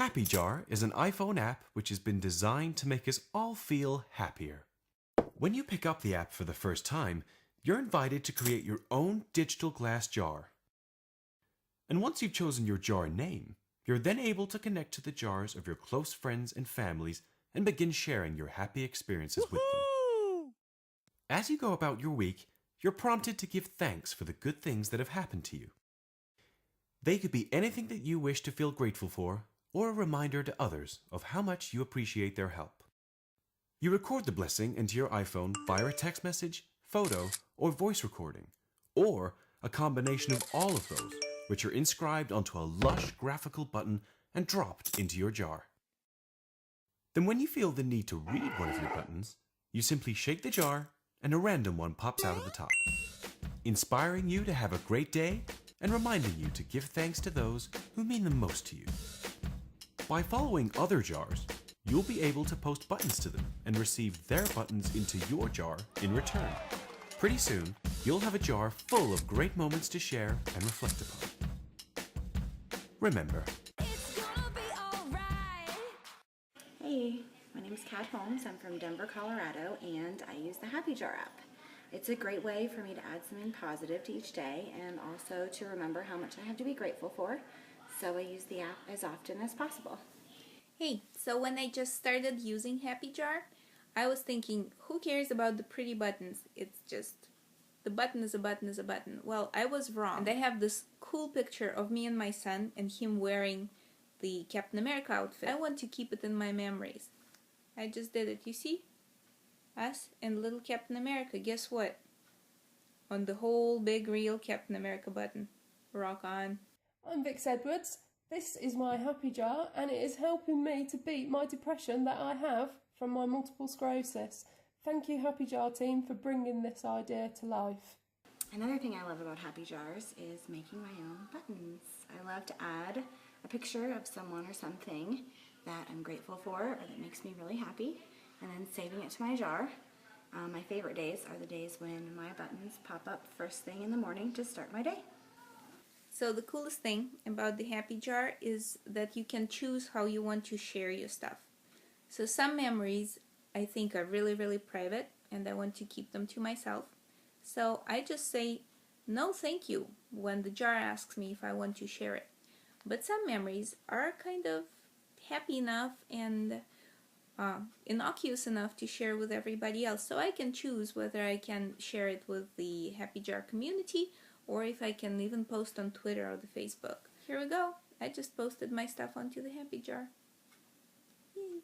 HappiJar is an iPhone app which has been designed to make us all feel happier. When you pick up the app for the first time, you're invited to create your own digital glass jar. And once you've chosen your jar name, you're then able to connect to the jars of your close friends and families and begin sharing your happy experiences with them. As you go about your week, you're prompted to give thanks for the good things that have happened to you. They could be anything that you wish to feel grateful for, or a reminder to others of how much you appreciate their help. You record the blessing into your iPhone via a text message, photo, or voice recording, or a combination of all of those, which are inscribed onto a lush graphical button and dropped into your jar. Then when you feel the need to read one of your buttons, you simply shake the jar and a random one pops out of the top, inspiring you to have a great day and reminding you to give thanks to those who mean the most to you. By following other jars, you'll be able to post buttons to them and receive their buttons into your jar in return. Pretty soon, you'll have a jar full of great moments to share and reflect upon. Remember, It's gonna be alright. Hey, my name is Kat Holmes. I'm from Denver, Colorado, and I use the HappiJar app. It's a great way for me to add something positive to each day and also to remember how much I have to be grateful for. So I use the app as often as possible. Hey, so when I just started using HappiJar, I was thinking, who cares about the pretty buttons? It's just, the button is a button is a button. Well, I was wrong. And I have this cool picture of me and my son and him wearing the Captain America outfit. I want to keep it in my memories. I just did it, you see? Us and little Captain America, guess what? On the whole big real Captain America button. Rock on. I'm Vix Edwards. This is my HappiJar and it is helping me to beat my depression that I have from my multiple sclerosis. Thank you HappiJar team for bringing this idea to life. Another thing I love about HappiJars is making my own buttons. I love to add a picture of someone or something that I'm grateful for or that makes me really happy and then saving it to my jar. My favorite days are the days when my buttons pop up first thing in the morning to start my day. So the coolest thing about the HappiJar is that you can choose how you want to share your stuff. So some memories I think are really, really private and I want to keep them to myself. So I just say no thank you when the jar asks me if I want to share it. But some memories are kind of happy enough and innocuous enough to share with everybody else. So I can choose whether I can share it with the HappiJar community or if I can even post on Twitter or the Facebook. Here we go. I just posted my stuff onto the HappiJar. Yay.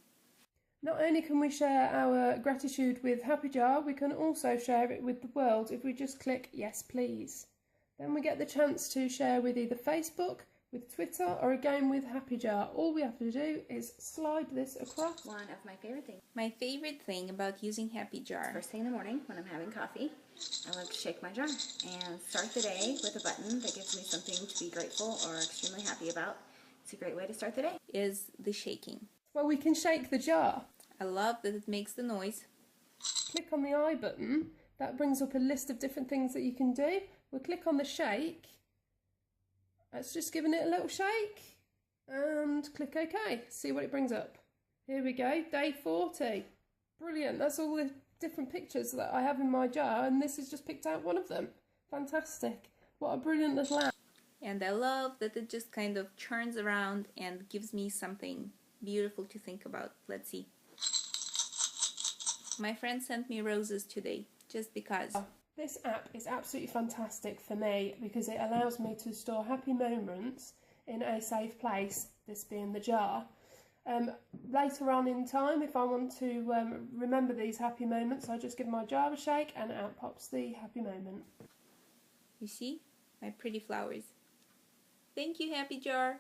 Not only can we share our gratitude with HappiJar, we can also share it with the world if we just click yes please. Then we get the chance to share with either Facebook, with Twitter, or again with HappiJar. All we have to do is slide this across. One of my favorite things. My favorite thing about using HappiJar. First thing in the morning when I'm having coffee, I love to shake my jar and start the day with a button that gives me something to be grateful or extremely happy about. It's a great way to start the day. Is the shaking. Well, we can shake the jar. I love that it makes the noise. Click on the I button. That brings up a list of different things that you can do. We'll click on the shake. Let's just give it a little shake and click OK. See what it brings up. Here we go, day 40. Brilliant, that's all the different pictures that I have in my jar and this has just picked out one of them. Fantastic. What a brilliant little app. And I love that it just kind of churns around and gives me something beautiful to think about. Let's see. My friend sent me roses today, just because. This app is absolutely fantastic for me because it allows me to store happy moments in a safe place, this being the jar. Later on in time, if I want to remember these happy moments, I just give my jar a shake and out pops the happy moment. You see? My pretty flowers. Thank you, HappiJar.